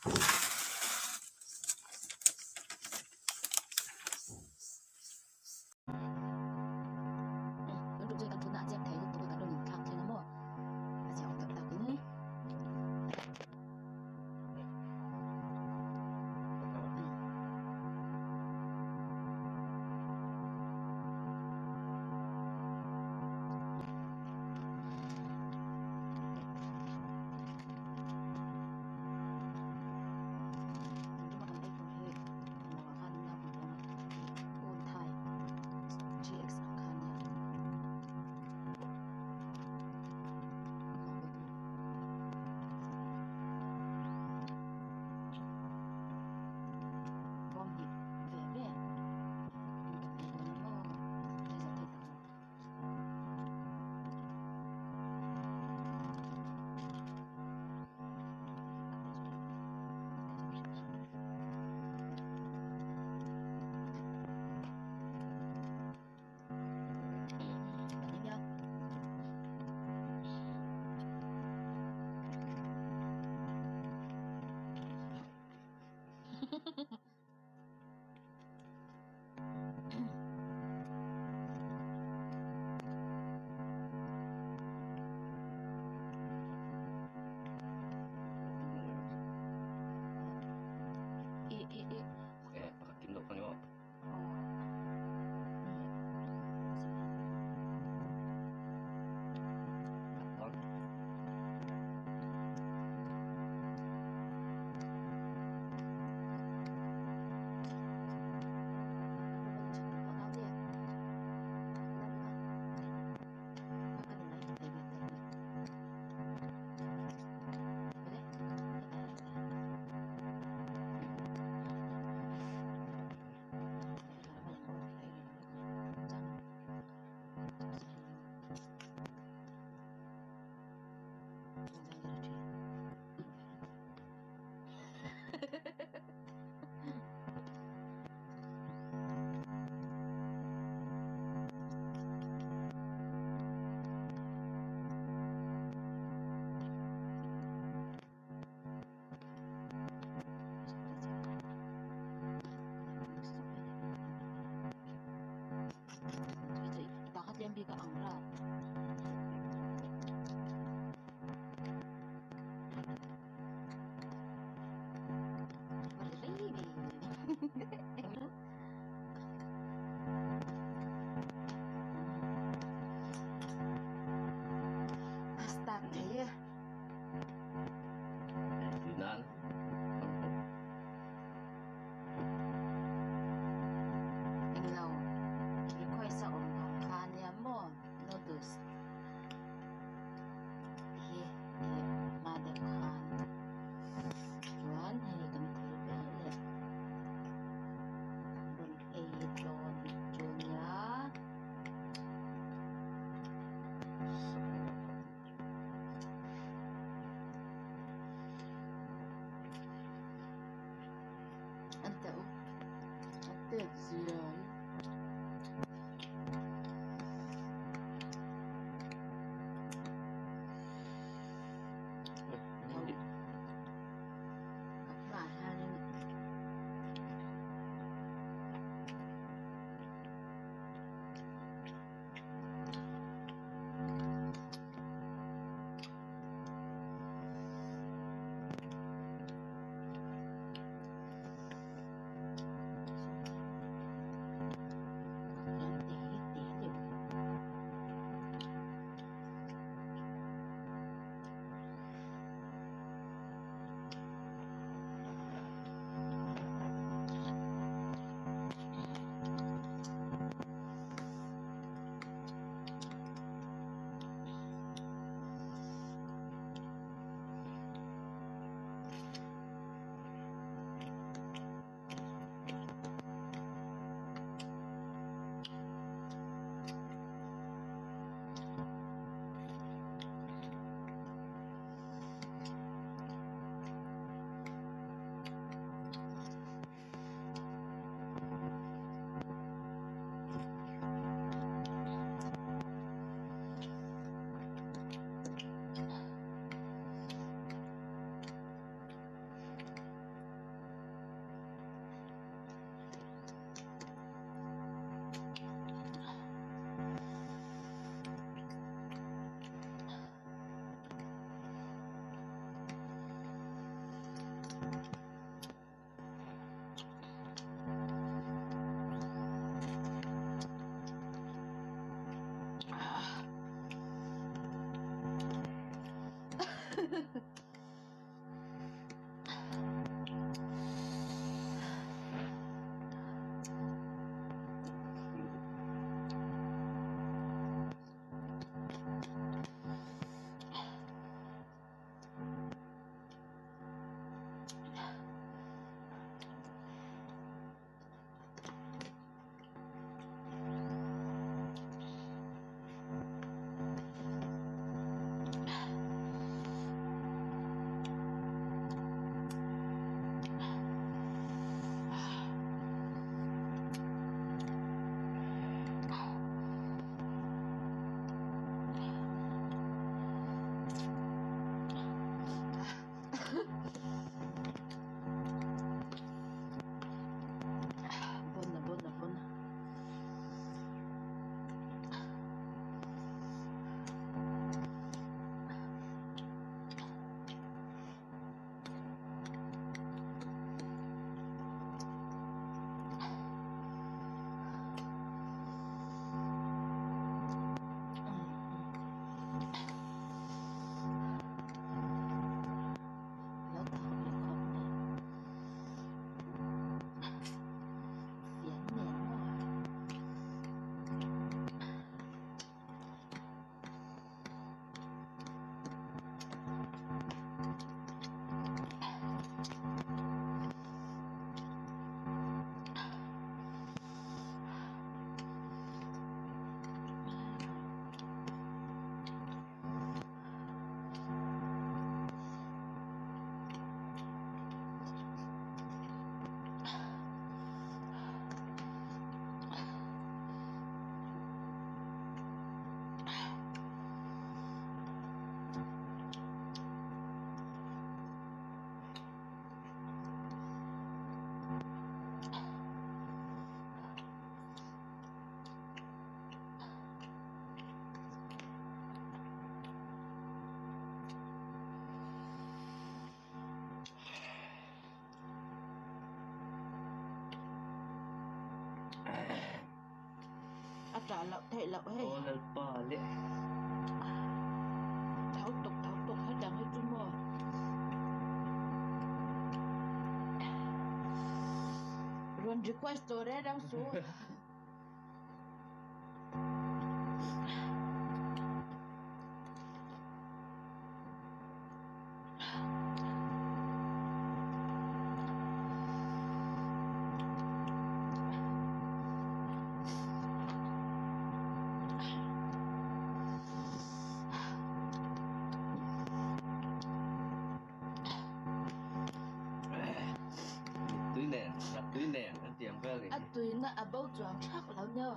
Untuk chơi căn cứ nạn xem thấy tôi cả đôi nhìn khác thế nó mò sẽ tập tập ini Oke, pakai Kindle kan yuk. Yang biga anggra astaga ya Dinan. Ilaw iko'y sa undang kanya mo noodles madekhan Juan hay ganito bele Don Don Junya Ante attenzione Bon. Lớp học liên khóc này. Diễn nền quá. Trả lậu thể lậu hay Ô là bỏ lệ. tháo tục hết đằng hết chung rồi. Run request rồi đấy đang xuống. Túi nền nó tiệm về À tùy nó à bao giờ chắc là nhớ.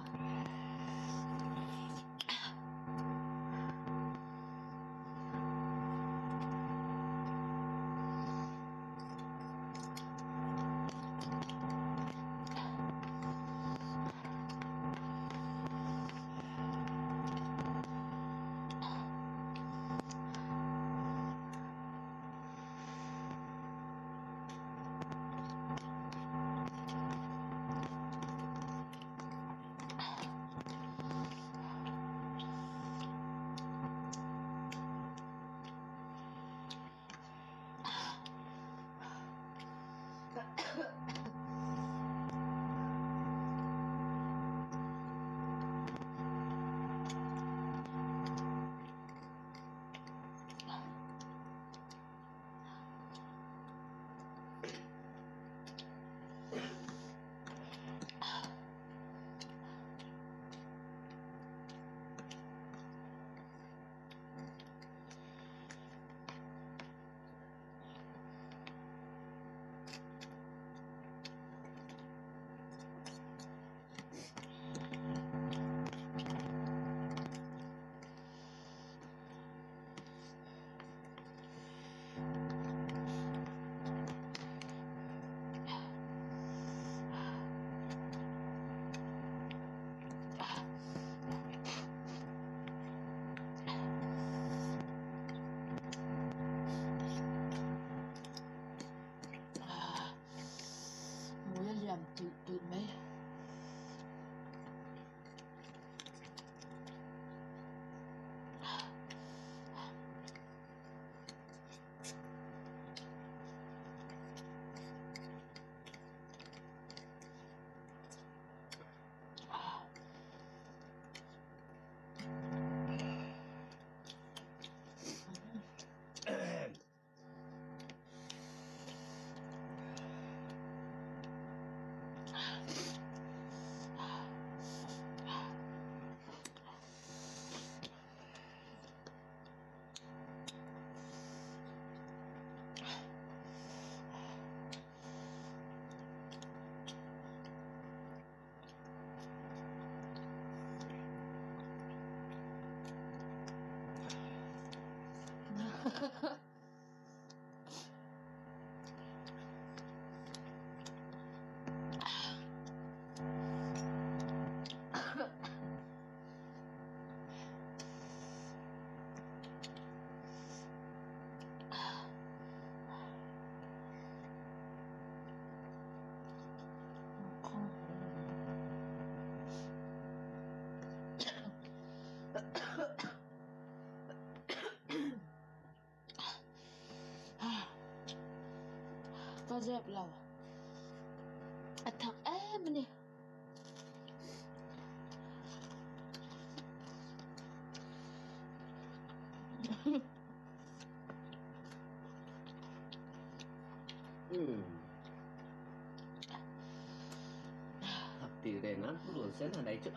Có dẹp lầu thật em đi. Tapi Renan belum sana dah itu.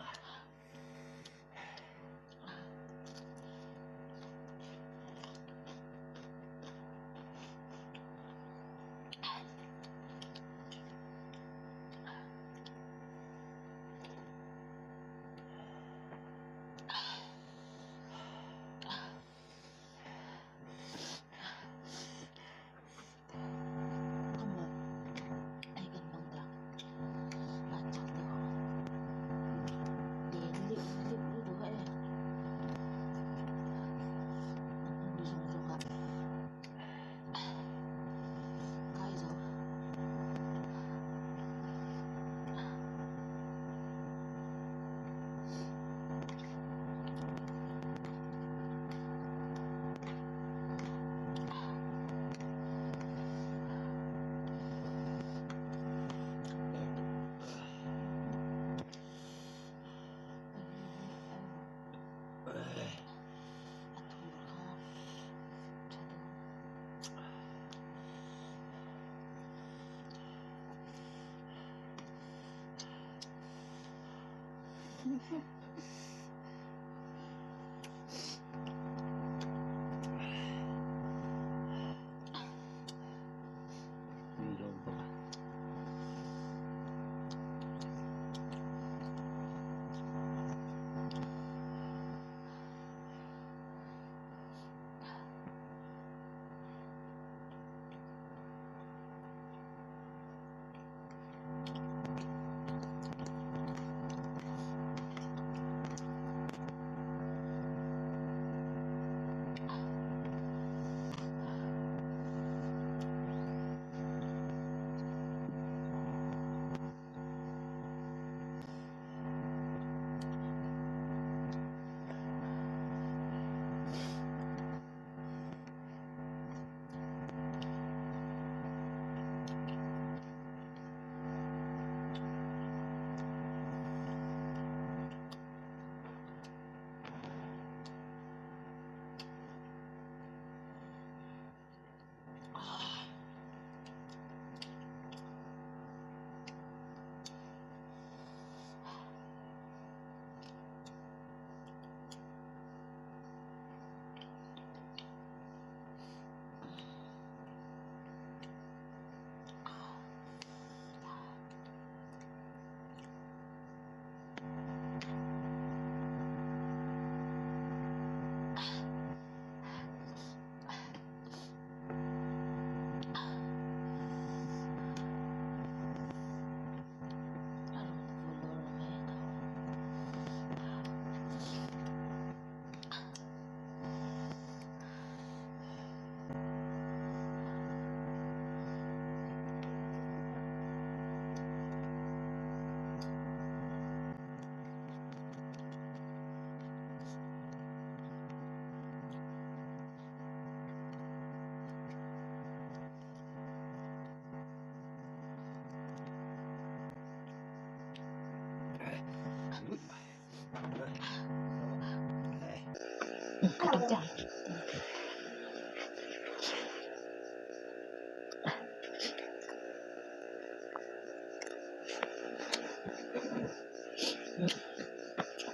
Cẩn trọng.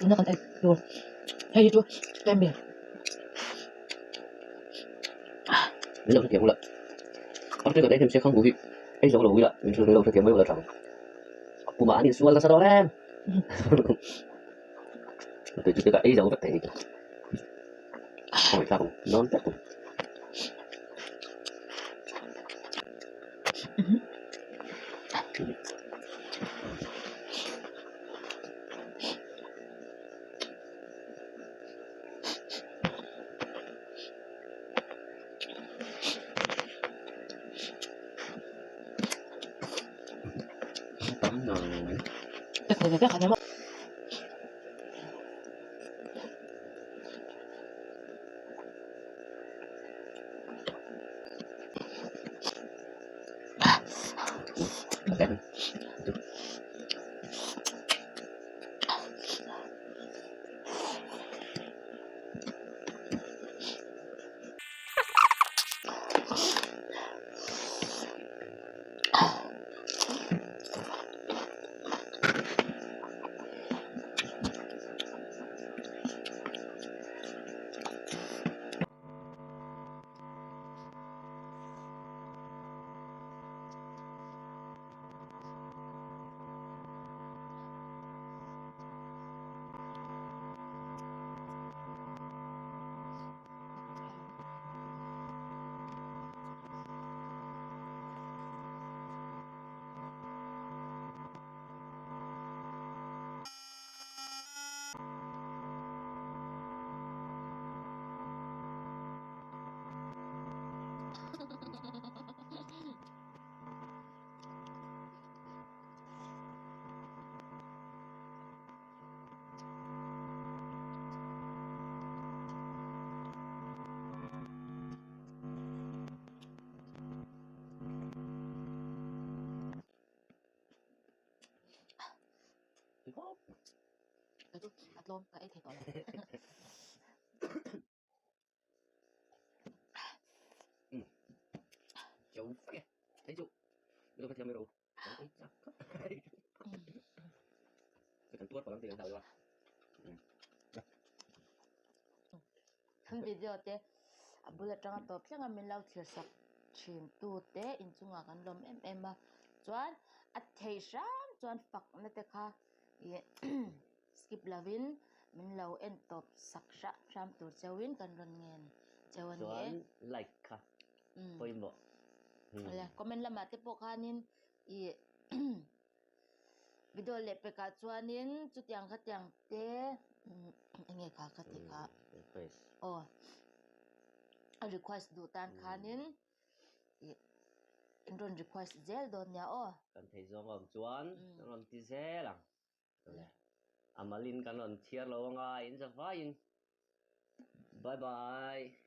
Nó còn luôn hay chưa em biển Ini dah pula. Aku juga dah saya kan gue. Jauh dah gue. Ini sudah dah kiam gue dah. Aku mah ni soal kasar orang. Betul juga jauh dah tadi. Oh, tahu. Non tahu. Tấm nào cái khả năng đẹp. Itu atlon cái thể gọi là Chậu kìa. Thấy chú. Đưa cái theo mày đồ. Cái thằng tuốt vào lắm tiền đầu rồi. video te abula tanga to plenga min lau thir sak thin tu te in chunga kan lom em a chuan a thei ram chuan fak na te kha ye skip lavin min lau en top sak ram tur chawin kan ron ngen chawan ye Chuan like ka. Poi mo. ala comment lama te po khanin i video le pe ka chuanin chutiang khatiang te nge kha khati kha Request. oh a request du tan khanin in ron request zel don nya oh Kan thấy gió ngầm chuan. Nó làm tí dê lắm. Amalin kan on tier lo nga in sa vain. Bye bye.